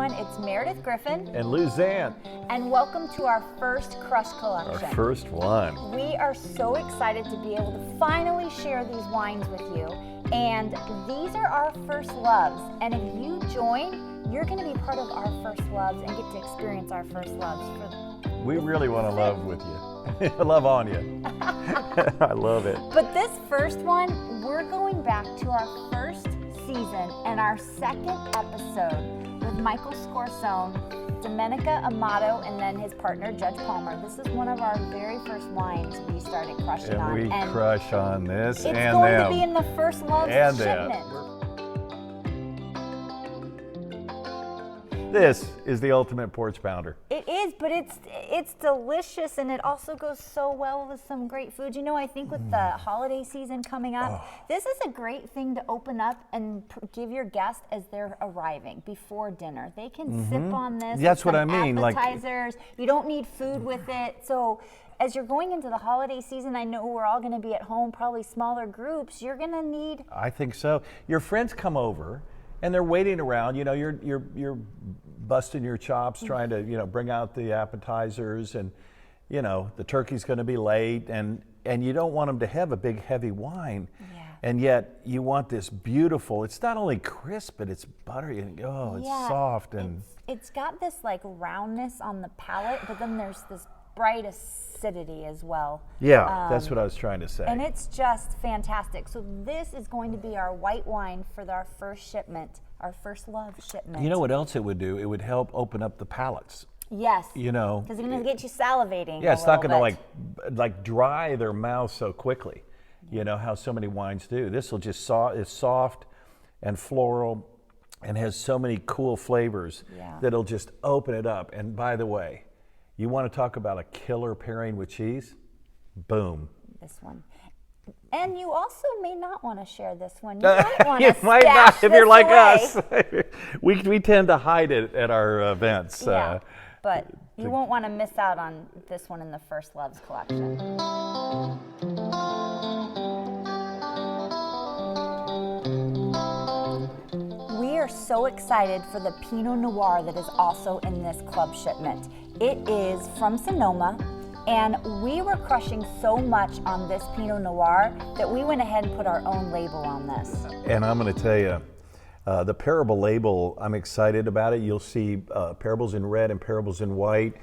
everyone. It's Meredith Griffin. And Luzanne. And welcome to our first Crush collection. Our first one. We are so excited to be able to finally share these wines with you. And these are our first loves. And if you join, you're going to be part of our first loves and get to experience our first loves. We really want to love with you. Love on you. I love it. But this first one, we're going back to our first season and our second episode with Michael Scorsone, Domenica Amato, and then his partner, Judge Palmer. This is one of our very first wines we started crushing on. And we crush on this and them. It's going to be in the first love shipment. This is the ultimate porch pounder. It is, but it's delicious, and it also goes so well with some great food. You know, I think with the holiday season coming up, this is a great thing to open up and give your guests as they're arriving before dinner. They can sip on this. That's what I mean. Appetizers. You don't need food with it. So as you're going into the holiday season, I know we're all going to be at home, probably smaller groups. You're going to need. I think so. Your friends come over. And they're waiting around, you know, you're busting your chops trying to, you know, bring out the appetizers, and, you know, the turkey's going to be late, and you don't want them to have a big heavy wine. Yeah. And yet you want this beautiful, it's not only crisp, but it's buttery and it's soft, and it's got this like roundness on the palate, but then there's this bright acidity as well. Yeah, that's what I was trying to say. And it's just fantastic. So this is going to be our white wine for our first shipment, our first love shipment. You know what else it would do? It would help open up the palates. Yes. You know, because it's going to get you salivating. Yeah, it's not going to like dry their mouth so quickly. You know how so many wines do. This will just it's soft and floral and has so many cool flavors that'll just open it up. And by the way, you want to talk about a killer pairing with cheese? Boom. This one. And you also may not want to share this one. You might want to might not if you're like away. us. we tend to hide it at our events. Yeah, but you won't want to miss out on this one in the First Loves collection. We are so excited for the Pinot Noir that is also in this club shipment. It is from Sonoma, and we were crushing so much on this Pinot Noir that we went ahead and put our own label on this. And I'm going to tell you, the Parable label, I'm excited about it. You'll see Parables in red and Parables in white,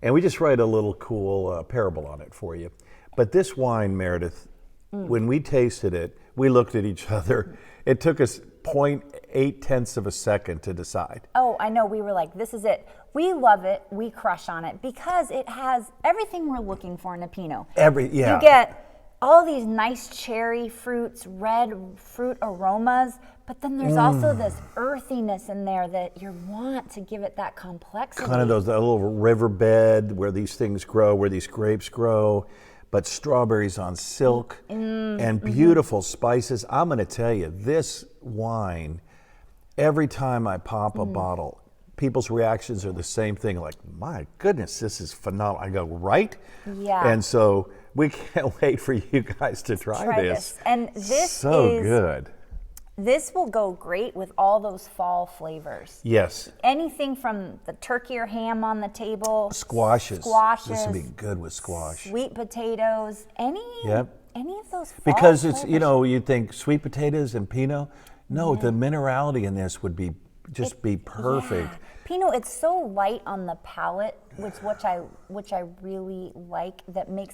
and we just write a little cool Parable on it for you. But this wine, Meredith, when we tasted it, we looked at each other. It took us 0.8 of a second to decide. Oh, I know. We were like, this is it. We love it. We crush on it because it has everything we're looking for in a Pinot. You get all these nice cherry fruits, red fruit aromas, but then there's also this earthiness in there that you want to give it that complexity. Kind of that little riverbed where these things grow, where these grapes grow, but strawberries on silk and beautiful spices. I'm going to tell you, this wine, every time I pop a bottle, people's reactions are the same thing, like, my goodness, this is phenomenal. I go, right? Yeah. And so we can't wait for you guys to try this. And this so good. This will go great with all those fall flavors. Yes. Anything from the turkey or ham on the table. Squashes. This would be good with squash. Sweet potatoes. Any of those fall Because flavors. it's, you know, you think sweet potatoes and Pinot. No, the minerality in this would be be perfect. Yeah. Pinot, it's so light on the palate, which I really like.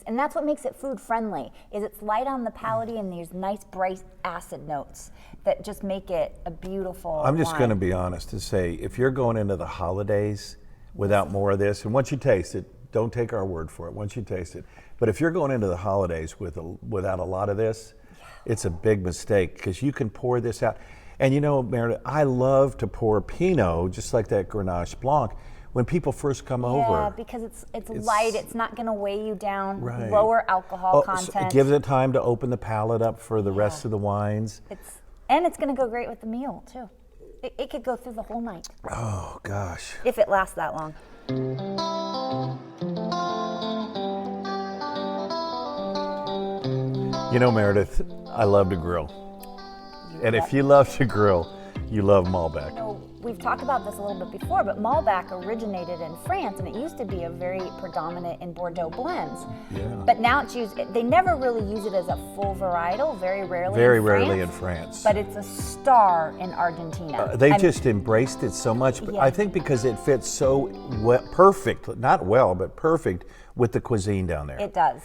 And that's what makes it food friendly. Is it's light on the palate and these nice bright acid notes that just make it a beautiful. I'm just wine. going to be honest and say, if you're going into the holidays without more of this, and once you taste it, don't take our word for it. Once you taste it, but if you're going into the holidays without a lot of this, it's a big mistake because you can pour this out. And you know, Meredith, I love to pour Pinot, just like that Grenache Blanc, when people first come over. Yeah, because it's light, it's not going to weigh you down, right. Lower alcohol content. So it gives it time to open the palate up for the rest of the wines. It's going to go great with the meal, too. It could go through the whole night. Oh, gosh. If it lasts that long. You know, Meredith, I love to grill. And if you love to grill, You love Malbec. We've talked about this a little bit before, but Malbec originated in France, and it used to be a very predominant in Bordeaux blends. Yeah. But now it's used, they never really use it as a full varietal, very rarely in France. But it's a star in Argentina. They just embraced it so much. But I think because it fits so perfect, not well, but perfect with the cuisine down there. It does.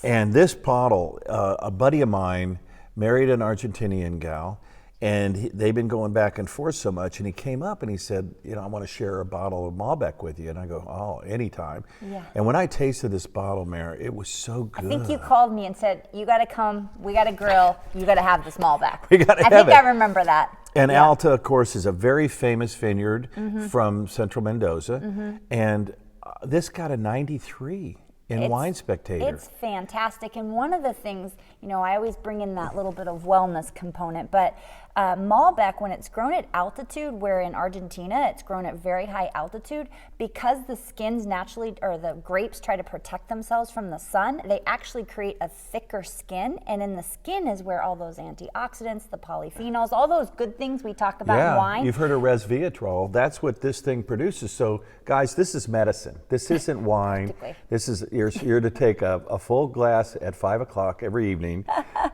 And this bottle, a buddy of mine married an Argentinian gal, and they've been going back and forth so much, and he came up and he said, I want to share a bottle of Malbec with you. And I go, oh, anytime. Yeah. And when I tasted this bottle, Mary, it was so good. I think you called me and said, you got to come, we got to grill, you got to have this Malbec. We got to have it. I think I remember that. And Alta, of course, is a very famous vineyard from central Mendoza, and this got a 93 in Wine Spectator. It's fantastic. And one of the things, I always bring in that little bit of wellness component, but Malbec, when it's grown at altitude, where in Argentina it's grown at very high altitude, because the skins naturally, or the grapes try to protect themselves from the sun, they actually create a thicker skin. And in the skin is where all those antioxidants, the polyphenols, all those good things we talk about in wine. You've heard of resveratrol. That's what this thing produces. So, guys, this is medicine. This isn't wine. This is, you're to take a full glass at 5 o'clock every evening,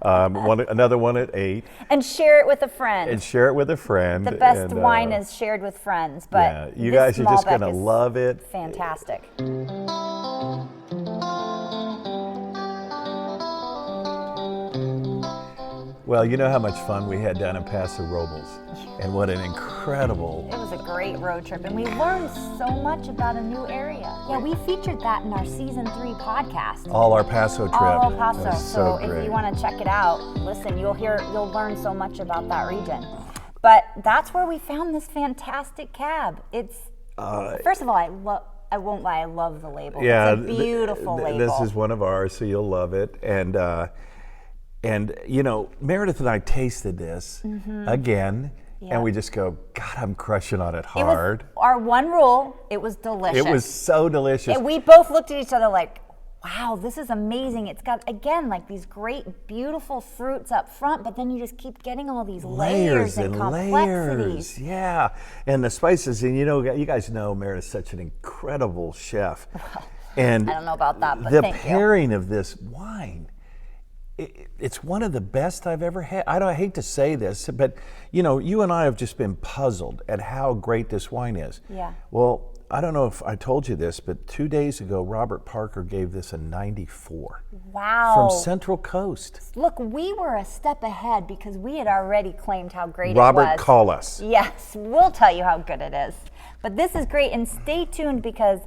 another one at 8. And share it with a friend. And share it with a friend. The best wine is shared with friends. But you guys are just going to love it. Fantastic. Well, you know how much fun we had down in Paso Robles, and what an incredible... It was a great road trip, and we learned so much about a new area. Yeah, we featured that in our season 3 podcast. All our Paso trip. All Paso. So great. If you want to check it out, listen, you'll learn so much about that region. But that's where we found this fantastic cab. It's first of all, I won't lie, I love the label. Yeah, it's a beautiful label. This is one of ours, so you'll love it. And Meredith and I tasted this again, and we just go, God, I'm crushing on it hard. It was our one rule, it was delicious. It was so delicious. And we both looked at each other like, wow, this is amazing. It's got, again, like these great, beautiful fruits up front, but then you just keep getting all these layers and complexities. Yeah, and the spices, and you guys know Meredith's such an incredible chef. Well, and I don't know about that, but the thank pairing of this wine, it's one of the best I've ever had. I hate to say this, but you and I have just been puzzled at how great this wine is. Yeah. Well, I don't know if I told you this, but 2 days ago, Robert Parker gave this a 94. Wow. From Central Coast. Look, we were a step ahead because we had already claimed how great it was. Robert, call us. Yes, we'll tell you how good it is. But this is great, and stay tuned because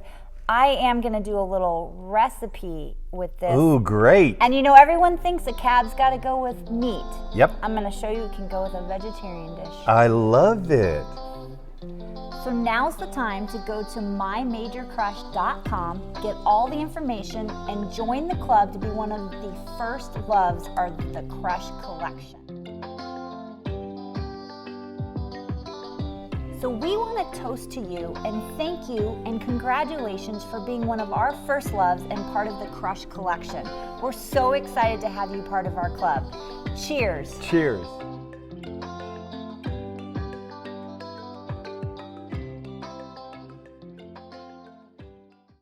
I am going to do a little recipe with this. Ooh, great. And everyone thinks a cab's got to go with meat. Yep. I'm going to show you it can go with a vegetarian dish. I love it. So now's the time to go to mymajorcrush.com, get all the information, and join the club to be one of the first loves of the Crush collection. So we want to toast to you and thank you and congratulations for being one of our first loves and part of the Crush collection. We're so excited to have you part of our club. Cheers. Cheers.